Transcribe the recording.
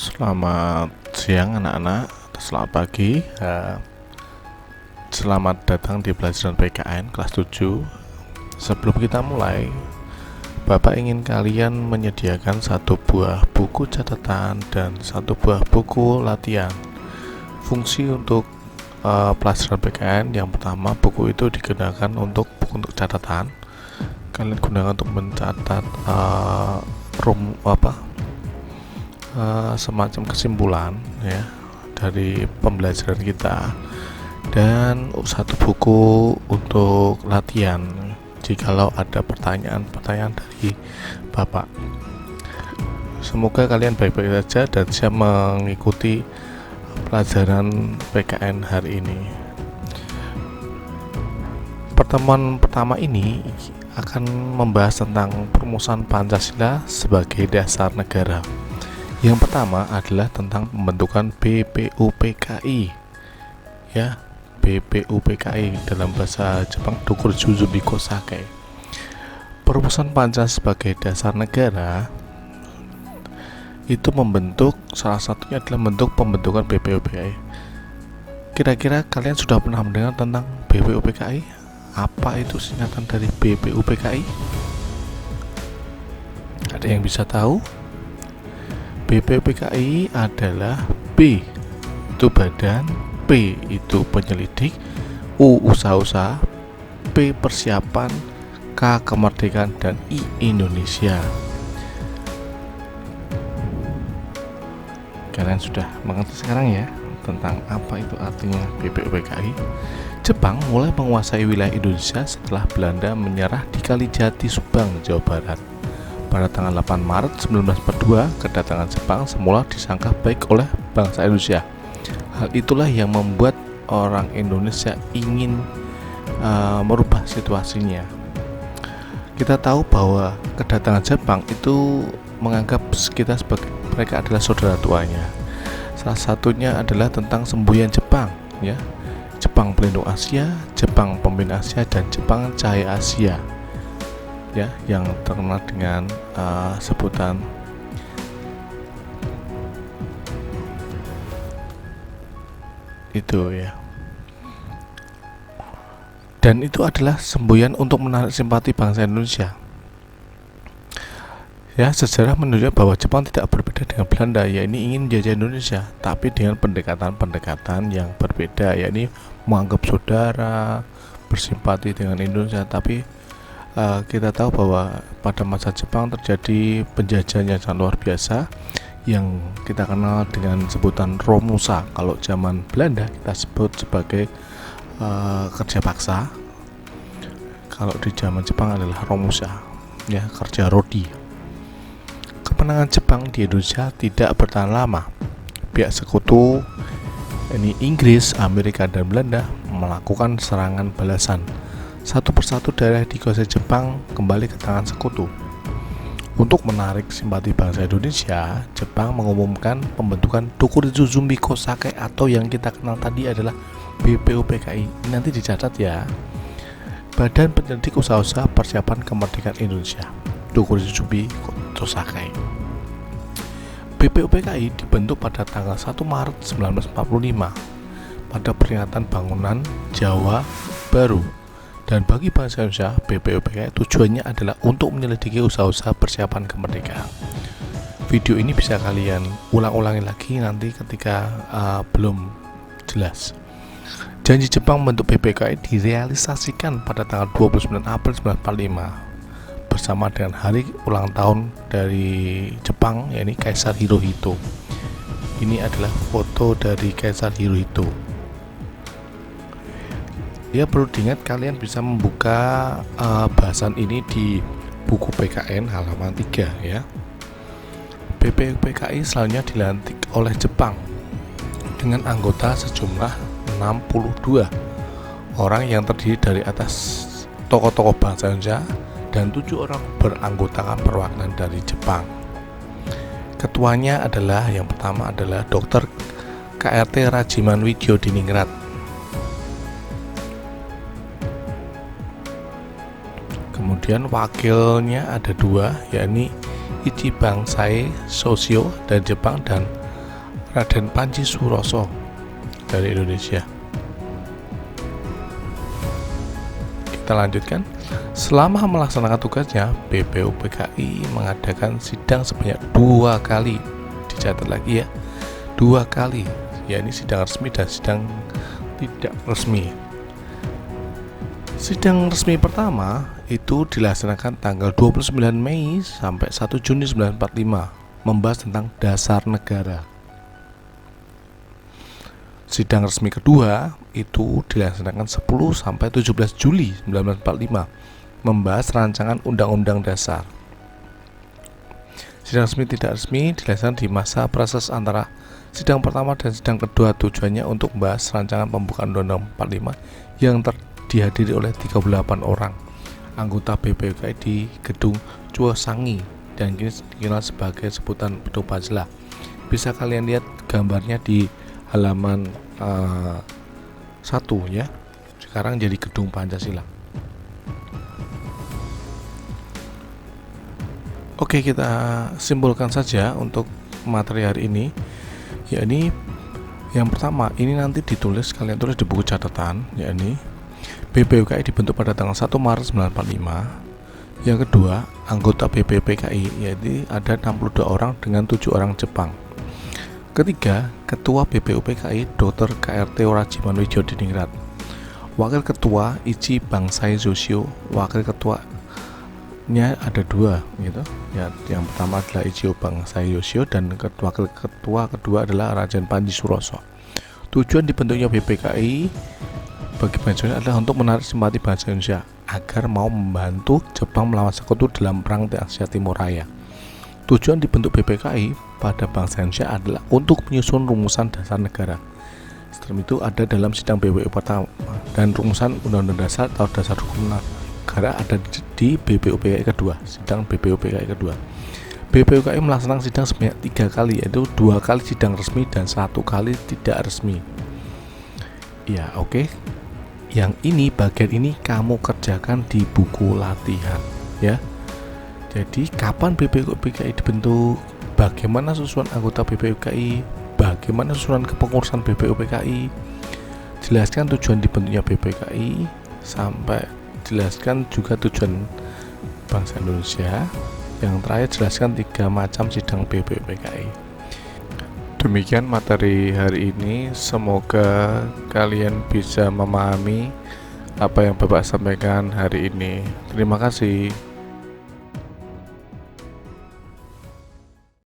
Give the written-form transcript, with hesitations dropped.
Selamat siang anak-anak, selamat pagi. Selamat datang di pelajaran PKN kelas 7. Sebelum kita mulai, Bapak ingin kalian menyediakan satu buah buku catatan dan satu buah buku latihan. Fungsi untuk pelajaran PKN yang pertama, buku itu digunakan untuk catatan. Kalian gunakan untuk mencatat semacam kesimpulan ya dari pembelajaran kita, dan satu buku untuk latihan jikalau ada pertanyaan dari Bapak. Semoga kalian baik-baik saja dan siap mengikuti pelajaran PKN hari ini. Pertemuan pertama ini akan membahas tentang perumusan Pancasila sebagai dasar negara. Yang pertama adalah tentang pembentukan BPUPKI. Ya, BPUPKI dalam bahasa Jepang Dokuritsuzu Bikosake. Perumusan Pancasila sebagai dasar negara itu membentuk, salah satunya adalah bentuk pembentukan BPUPKI. Kira-kira kalian sudah pernah mendengar tentang BPUPKI? Apa itu singkatan dari BPUPKI? Ada yang bisa tahu? BPUPKI adalah B itu badan, P itu penyelidik, U usaha-usaha, P persiapan, K kemerdekaan, dan I Indonesia. Kalian sudah mengerti sekarang ya tentang apa itu artinya BPUPKI. Jepang mulai menguasai wilayah Indonesia setelah Belanda menyerah di Kalijati, Subang, Jawa Barat. Pada tanggal 8 Maret 1942, kedatangan Jepang semula disangka baik oleh bangsa Indonesia. Hal itulah yang membuat orang Indonesia ingin merubah situasinya. Kita tahu bahwa kedatangan Jepang itu menganggap kita sebagai mereka adalah saudara tuanya. Salah satunya adalah tentang semboyan Jepang, ya. Jepang pelindung Asia, Jepang pemimpin Asia, dan Jepang cahaya Asia. Ya, yang terkenal dengan sebutan itu ya. Dan itu adalah semboyan untuk menarik simpati bangsa Indonesia. Ya, sejarah menunjukkan bahwa Jepang tidak berbeda dengan Belanda, yakni ingin menjajah Indonesia, tapi dengan pendekatan-pendekatan yang berbeda, yakni menganggap saudara, bersimpati dengan Indonesia. Tapi kita tahu bahwa pada masa Jepang terjadi penjajahan yang sangat luar biasa yang kita kenal dengan sebutan Romusa. Kalau zaman Belanda kita sebut sebagai kerja paksa. Kalau di zaman Jepang adalah Romusa, ya, kerja rodi. Kemenangan Jepang di Indonesia tidak bertahan lama. Pihak sekutu, ini Inggris, Amerika, dan Belanda, melakukan serangan balasan. Satu persatu daerah dikuasai Jepang kembali ke tangan sekutu. Untuk menarik simpati bangsa Indonesia, Jepang mengumumkan pembentukan Dokuritsuzu Bikosake atau yang kita kenal tadi adalah BPUPKI. Nanti dicatat ya. Badan Penyelidik Usaha-usaha Persiapan Kemerdekaan Indonesia, Dokuritsuzu Bikosake. BPUPKI dibentuk pada tanggal 1 Maret 1945 pada peringatan bangunan Jawa Baru. Dan bagi bangsa Indonesia, BPUPKI tujuannya adalah untuk menyelidiki usaha-usaha persiapan kemerdekaan. Video ini bisa kalian ulang-ulangi lagi nanti ketika belum jelas. Janji Jepang membentuk BPUPKI direalisasikan pada tanggal 29 April 1945 bersama dengan hari ulang tahun dari Jepang, yakni Kaisar Hirohito. Ini adalah foto dari Kaisar Hirohito. Ya, perlu diingat kalian bisa membuka bahasan ini di buku PKN halaman 3 ya. BPUPKI selanjutnya dilantik oleh Jepang dengan anggota sejumlah 62 orang yang terdiri dari atas tokoh-tokoh bangsa Indonesia dan 7 orang beranggotakan perwakilan dari Jepang. Ketuanya adalah, yang pertama adalah Dr. KRT Rajiman Widyo Diningrat. Kemudian wakilnya ada 2, yakni Ichibang Sae Soshio dari Jepang dan Raden Panji Suroso dari Indonesia. Kita lanjutkan. Selama melaksanakan tugasnya, BPUPKI mengadakan sidang sebanyak 2 kali. Dicatat lagi ya, 2 kali, yakni sidang resmi dan sidang tidak resmi. Sidang resmi pertama itu dilaksanakan tanggal 29 Mei sampai 1 Juni 1945, membahas tentang dasar negara. Sidang resmi kedua itu dilaksanakan 10 sampai 17 Juli 1945, membahas rancangan Undang-Undang Dasar. Sidang resmi tidak resmi dilaksanakan di masa proses antara sidang pertama dan sidang kedua, tujuannya untuk membahas rancangan pembukaan Undang-Undang 45 yang dihadiri oleh 38 orang anggota BPUPKI di Gedung Cuosangi dan kini dikenal sebagai sebutan Gedung Pancasila. Bisa kalian lihat gambarnya di halaman 1 ya. Sekarang jadi Gedung Pancasila. Oke, kita simpulkan saja untuk materi hari ini. Yakni yang pertama, ini nanti ditulis, kalian tulis di buku catatan, yakni BPUPKI dibentuk pada tanggal 1 Maret 1945. Yang kedua, anggota BPUPKI yaitu ada 62 orang dengan 7 orang Jepang. Ketiga, Ketua BPUPKI Dr. KRT Rajiman Wijodiningrat. Wakil Ketua Ichi Bangsai Yoshio. Wakil ketuanya ada 2 gitu. Ya, yang pertama adalah Ichi Bangsai Yoshio dan wakil ketua kedua adalah Raden Panji Suroso. Tujuan dibentuknya BPKI bagi bangsa Indonesia adalah untuk menarik simpati bangsa Indonesia agar mau membantu Jepang melawan Sekutu dalam perang di Asia Timur Raya. Tujuan dibentuk BPKI pada bangsa Indonesia adalah untuk menyusun rumusan dasar negara. Setelah itu ada dalam sidang BPUPKI pertama dan rumusan Undang-Undang Dasar atau Dasar Hukum Negara ada di BPUPKI kedua, sidang BPUPKI kedua. BPUPKI melaksanakan sidang sebanyak 3 kali, yaitu 2 kali sidang resmi dan 1 kali tidak resmi. Ya, oke. Yang ini, bagian ini kamu kerjakan di buku latihan ya. Jadi kapan BPUPKI dibentuk, bagaimana susunan anggota BPUPKI, bagaimana susunan kepengurusan BPUPKI, jelaskan tujuan dibentuknya BPUPKI, sampai jelaskan juga tujuan bangsa Indonesia. Yang terakhir jelaskan 3 macam sidang BPUPKI. Demikian materi hari ini, semoga kalian bisa memahami apa yang Bapak sampaikan hari ini. Terima kasih.